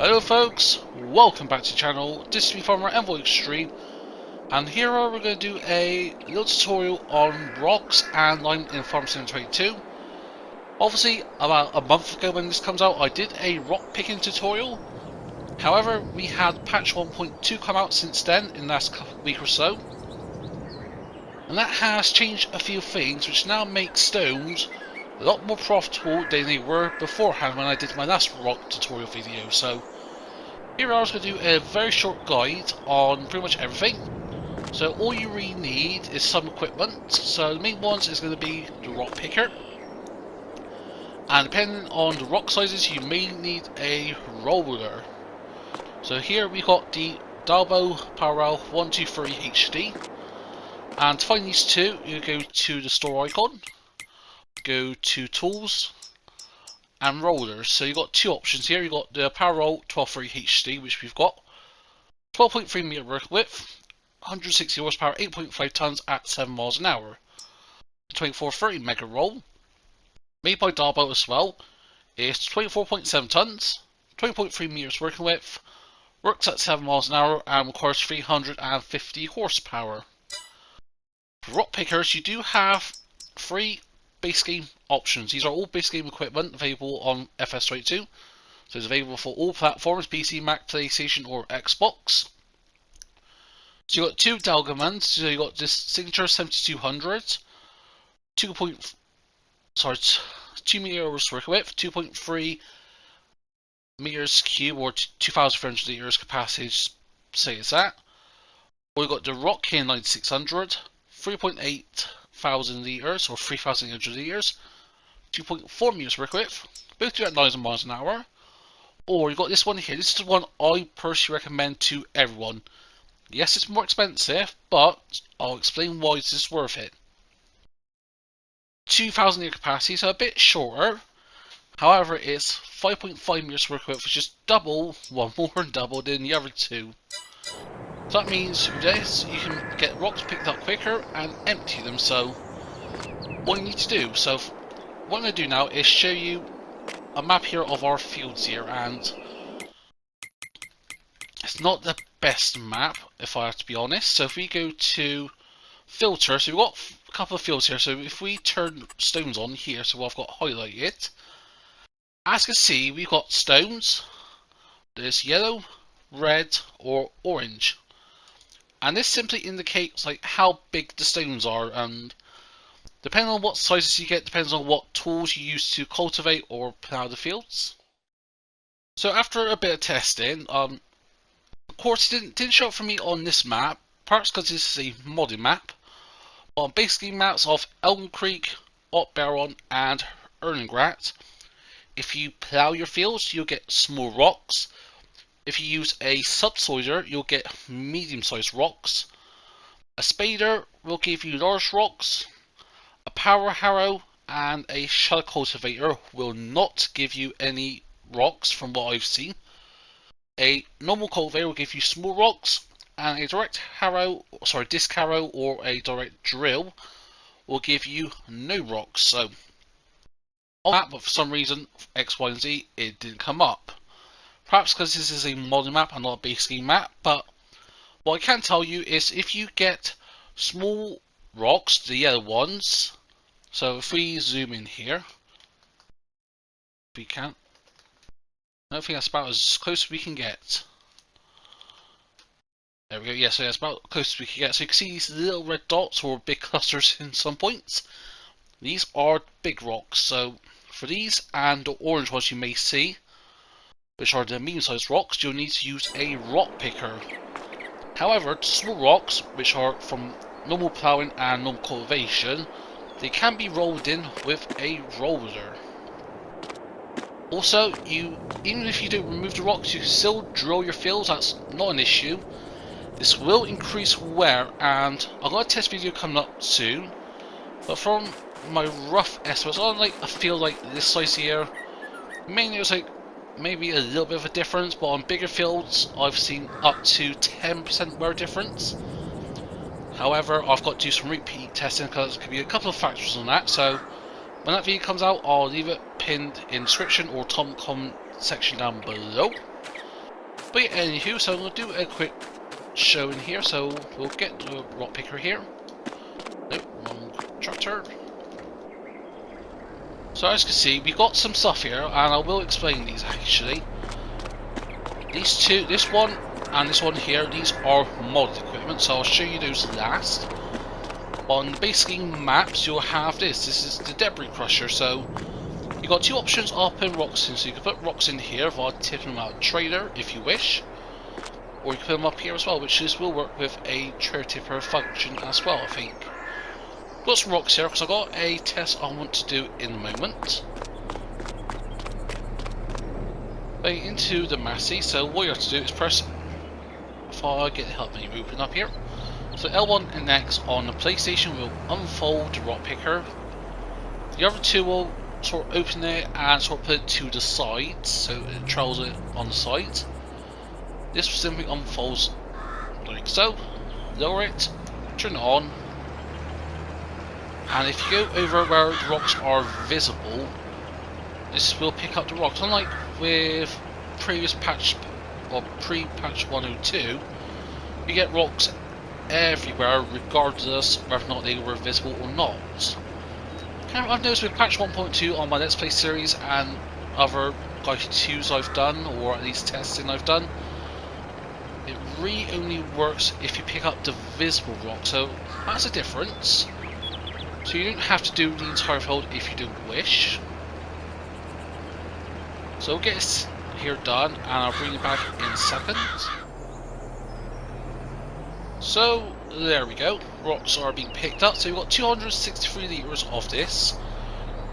Hello folks, welcome back to the channel. This is me farmer EnvoyXtreme, and here we're going to do a little tutorial on rocks and lime in Farm Sim 22. Obviously, about a month ago when this comes out, I did a rock picking tutorial. However, we had patch 1.2 come out since then in the last week or so, and that has changed a few things which now make stones a lot more profitable than they were beforehand when I did my last rock tutorial video. So here I was going to do a very short guide on pretty much everything. So all you really need is some equipment. So the main ones is going to be the rock picker, and depending on the rock sizes you may need a roller. So here we got the Dalbo Parallel 123 HD, and to find these two you go to the store icon, go to tools and rollers. So you've got two options here. You've got the Parallel 123 HD, which we've got 12.3 meter work width, 160 horsepower, 8.5 tons at 7 miles an hour. 2430 mega roll, made by Dalbo as well, is 24.7 tons, 20.3 meters working width, works at 7 miles an hour and requires 350 horsepower. For rock pickers, you do have 3 base game options. These are all base game equipment available on FS22. So it's available for all platforms: PC, Mac, PlayStation or Xbox. So you've got 2 Dalgamans. So you've got this Signature 7200, 2 meters work width, 2.3 meters cube or 2,400 liters capacity, say it's that. Or you've got the Rock King 9600, 3.8 thousand liters or 3,800 liters, 2.4 meters work width, both do at 9 miles an hour. Or you got this one here. This is the one I personally recommend to everyone. Yes, it's more expensive, but I'll explain why this is worth it. 2,000 liter capacity, so a bit shorter. However, it's 5.5 meters work width, which is double, well, more than double than the other two. So that means with this you can get rocks picked up quicker and empty them. So what you need to do, so what I'm going to do now is show you a map here of our fields here, and it's not the best map if I have to be honest. So if we go to filter, so we've got a couple of fields here. So if we turn stones on here, so what I've got highlighted, as you can see we've got stones. There's yellow, red or orange. And this simply indicates like how big the stones are, and depending on what sizes you get, depends on what tools you use to cultivate or plough the fields. So after a bit of testing, of course it didn't show up for me on this map, perhaps because this is a modded map. But on basically maps of Elm Creek, Ot Baron and Ernengrat, if you plough your fields you'll get small rocks. If you use a subsoiler, you'll get medium-sized rocks. A spader will give you large rocks. A power harrow and a shell cultivator will not give you any rocks from what I've seen. A normal cultivator will give you small rocks, and a direct harrow, disc harrow or a direct drill will give you no rocks. So on that, but for some reason X, Y and Z it didn't come up. Perhaps because this is a modern map and not a base game map, but what I can tell you is if you get small rocks, the yellow ones, so if we zoom in here, we can, I don't think that's about as close as we can get. There we go, yeah, so that's about close as we can get. So you can see these little red dots or big clusters in some points. These are big rocks, so for these and the orange ones you may see, which are the medium-sized rocks, you'll need to use a rock picker. However, the small rocks, which are from normal ploughing and normal cultivation, they can be rolled in with a roller. Also, even if you don't remove the rocks, you can still drill your fields. That's not an issue. This will increase wear, and I've got a test video coming up soon. But from my rough estimates, on like a field like this size here, mainly it's like maybe a little bit of a difference, but on bigger fields I've seen up to 10% wear difference. However, I've got to do some repeat testing because there could be a couple of factors on that. So when that video comes out, I'll leave it pinned in the description or comment section down below. But yeah, anywho, so I'm going to do a quick show in here. So we'll get the rock picker here. Nope, wrong tractor. So as you can see, we've got some stuff here, and I will explain these actually. These two, this one and this one here, these are modded equipment, so I'll show you those last. On basically maps, you'll have this. This is the debris crusher, so you've got two options up in rocks in, so you can put rocks in here while tipping them out of trailer if you wish. Or you can put them up here as well, which this will work with a trailer tipper function as well, I think. Got some rocks here because I've got a test I want to do in a moment. Into the Massey, so what you have to do is press, if I get the help menu open up here, so L1 and X on the PlayStation will unfold the rock picker. The other two will sort of open it and sort of put it to the side, so it travels it on the side. This simply unfolds like so. Lower it, turn it on, and if you go over where the rocks are visible, this will pick up the rocks. Unlike with previous patch or pre-patch 102, you get rocks everywhere regardless whether or not they were visible or not. I've noticed with patch 1.2 on my Let's Play series and other Guide 2s I've done, or at least testing I've done, it really only works if you pick up the visible rock, so that's a difference. So you don't have to do the entire field if you don't wish. So we'll get this here done, and I'll bring it back in a second. So there we go, rocks are being picked up. So we've got 263 litres of this,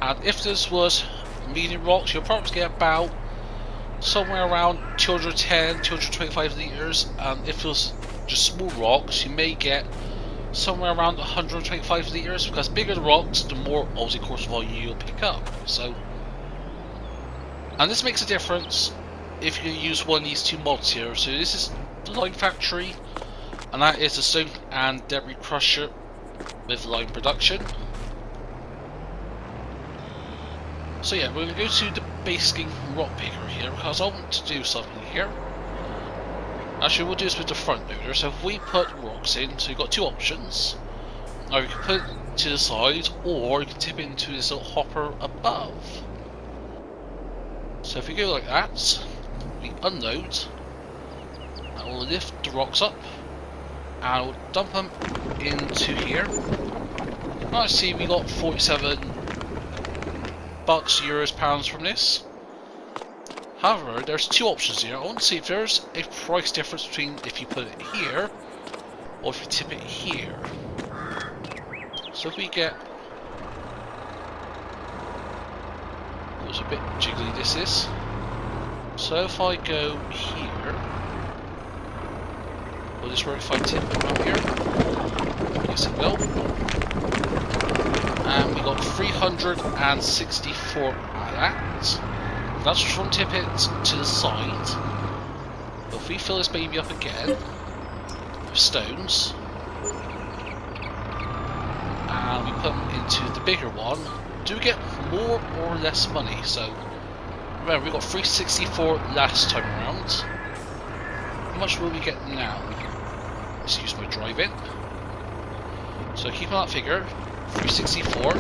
and if this was medium rocks, you'll probably get about somewhere around 210, 225 litres, and if it was just small rocks, you may get somewhere around 125 litres, because bigger the rocks, the more obviously course volume you'll pick up. So, and this makes a difference if you use one of these two mods here. So this is the Lime Factory, and that is the stone and debris crusher with lime production. So yeah, we're going to go to the basking rock picker here, because I want to do something here. Actually, we'll do this with the front loader. So if we put rocks in, so you've got two options. Now you can put it to the side, or you can tip it into this little hopper above. So if we go like that, we unload, and we'll lift the rocks up, and we'll dump them into here. Now see, we got 47 bucks, euros, pounds from this. However, there's two options here. I want to see if there's a price difference between if you put it here or if you tip it here. So if we get, it was a bit jiggly this is. So if I go here, will this work if I tip it up here? Yes it will. And we got 364 out of that. That's just one tip it to the side. But if we fill this baby up again with stones, and we put them into the bigger one, do we get more or less money? So remember, we got 364 last time around. How much will we get now? Excuse my driving. So keep on that figure, 364.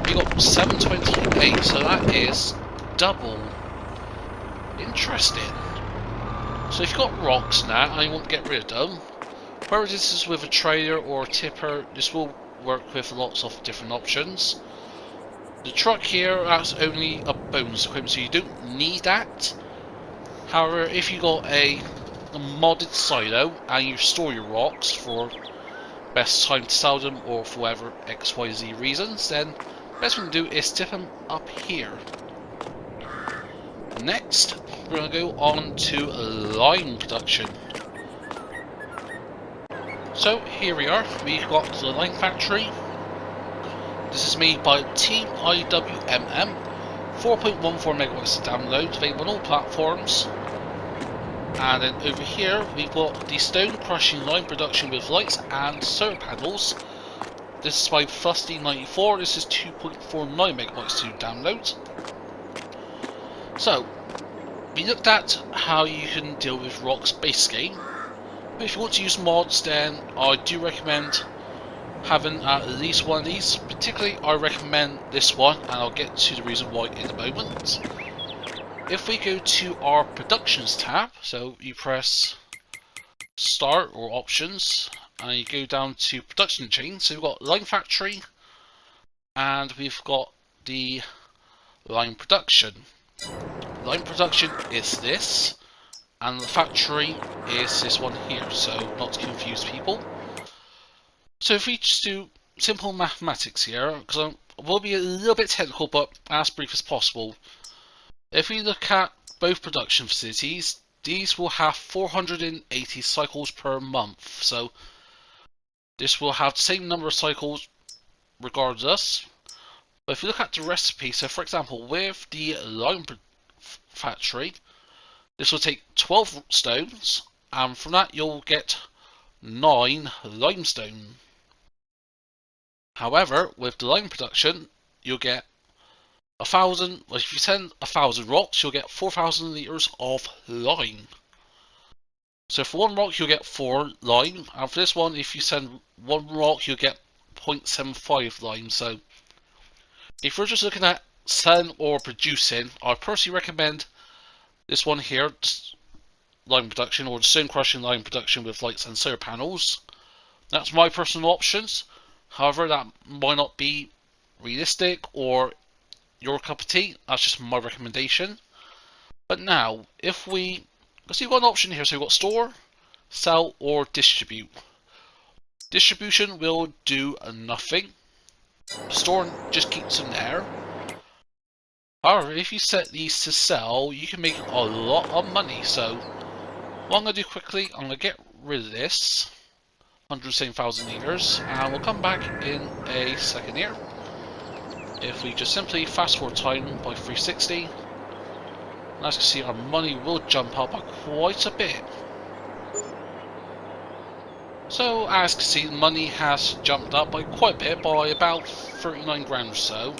We got 728, so that is double. Interesting. So if you've got rocks now and you want to get rid of them, whether this is with a trailer or a tipper, this will work with lots of different options. The truck here, that's only a bonus equipment, so you don't need that. However, if you got a modded silo and you store your rocks for best time to sell them or for whatever XYZ reasons, then best thing to do is tip them up here. Next, we're going to go on to lime production. So here we are, we've got the Lime Factory. This is made by Team IWMM, 4.14 megawatts to download, available on all platforms. And then over here we've got the stone crushing lime production with lights and solar panels. This is by Fusty94, this is 2.49 megawatts to download. So, we looked at how you can deal with rocks base game, but if you want to use mods, then I do recommend having at least one of these. Particularly, I recommend this one, and I'll get to the reason why in a moment. If we go to our Productions tab, so you press Start or Options, and you go down to Production Chain, so we've got Line Factory, and we've got the Line Production. Line Production is this, and the factory is this one here, so not to confuse people. So if we just do simple mathematics here, because I will be a little bit technical, but as brief as possible. If we look at both production facilities, these will have 480 cycles per month, so this will have the same number of cycles regardless. But if you look at the recipe, so for example, with the lime factory, this will take 12 stones, and from that you'll get 9 limestone. However, with the lime production, you'll get 1,000. Well, if you send 1,000 rocks, you'll get 4,000 liters of lime. So for one rock, you'll get 4 lime, and for this one, if you send 1 rock, you'll get 0.75 lime. So if you're just looking at selling or producing, I personally recommend this one here, lime production, or the stone crushing lime production with lights and solar panels. That's my personal options. However, that might not be realistic or your cup of tea. That's just my recommendation. But now, if we, let's see, we've got an option here. So we've got store, sell, or distribute. Distribution will do nothing. Store just keeps them there. However, if you set these to sell, you can make a lot of money. So what I'm going to do quickly, I'm going to get rid of this 107,000 liters, and we'll come back in a second here. If we just simply fast forward time by 360, and as you can see, our money will jump up by quite a bit. So as you can see, money has jumped up by quite a bit, by about 39 grand or so.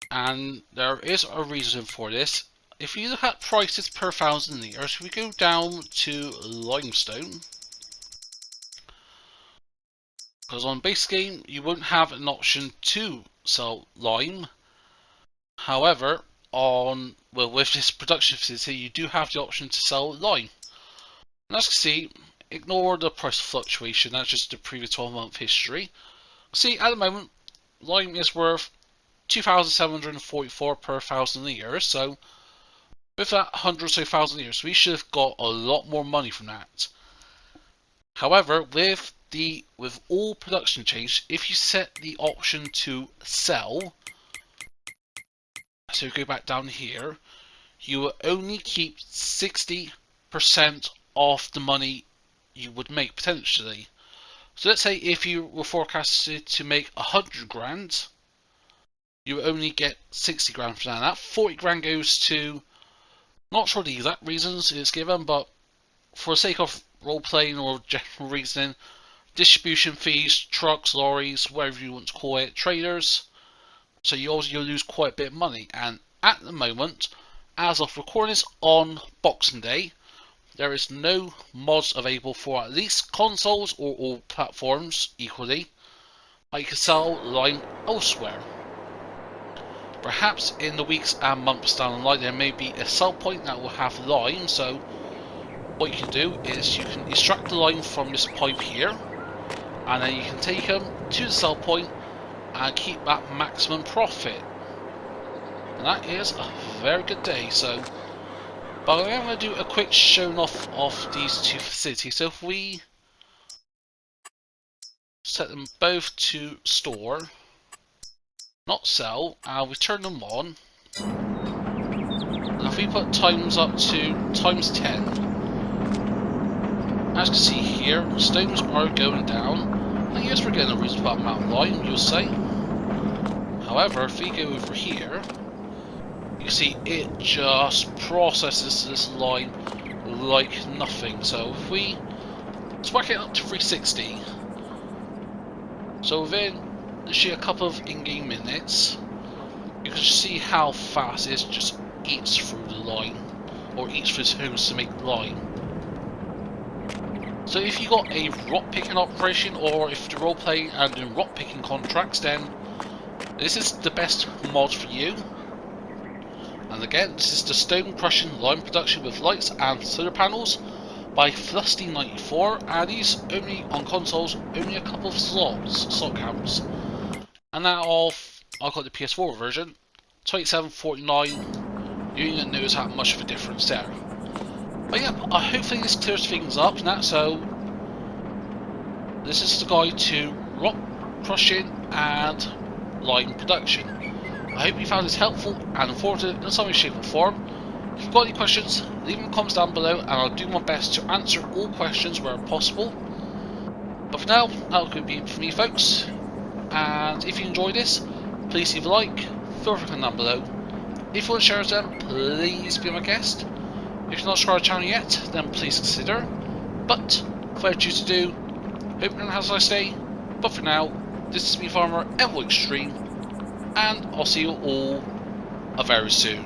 And there is a reason for this. If you look at prices per 1,000 liters, we go down to limestone. Because on base game, you won't have an option to sell lime. However, with this production facility, you do have the option to sell lime. And as you can see, ignore the price fluctuation, that's just the previous 12-month history. See, at the moment, lime is worth 2,744 per 1,000 liters, so with that 100 or so thousand liters, we should have got a lot more money from that. However, with all production change, if you set the option to sell, so go back down here, you will only keep 60% of the money you would make potentially. So let's say if you were forecasted to make 100 grand, you will only get 60 grand from that. That 40 grand goes to, not sure the exact reasons it's given, but for the sake of role playing or general reasoning, distribution fees, trucks, lorries, whatever you want to call it, traders. So you'll lose quite a bit of money. And at the moment, as of recording this on Boxing Day, there is no mods available for at least consoles or all platforms equally. You can sell lime elsewhere. Perhaps in the weeks and months down the line, there may be a sell point that will have lime. So what you can do is you can extract the lime from this pipe here, and then you can take them to the sell point and keep that maximum profit. And that is a very good day. So, but I'm going to do a quick showing off of these two facilities. So if we set them both to store, not sell, and we turn them on, and if we put times up to times 10, as you can see here, stones are going down. And yes, we're getting a reasonable amount of lime, you'll say. However, if we go over here, you see it just processes this lime like nothing. So if we whack it up to 360, so within literally a couple of in-game minutes, you can see how fast it just eats through the lime. or each of his homes to make lime. So if you got a rock picking operation, or if you're role playing and doing rock picking contracts, then this is the best mod for you. And again, this is the stone crushing lime production with lights and solar panels by Flusty94, and these only on consoles, only a couple of slot counts. And now I've got the PS4 version, 2749. You ain't gonna notice how much of a difference there. But yeah, hopefully this clears things up now. So this is the guide to rock crushing and lime production. I hope you found this helpful and informative in some way, shape or form. If you've got any questions, leave them in the comments down below and I'll do my best to answer all questions where possible. But for now, that could be it for me, folks. And if you enjoyed this, please leave a like, feel free to comment down below. If you want to share them, please be my guest. If you're not subscribed to the channel yet, then please consider. But without you to do, hope everyone has a nice day. But for now, this is me, Farmer EnvoyXtreme, and I'll see you all very soon.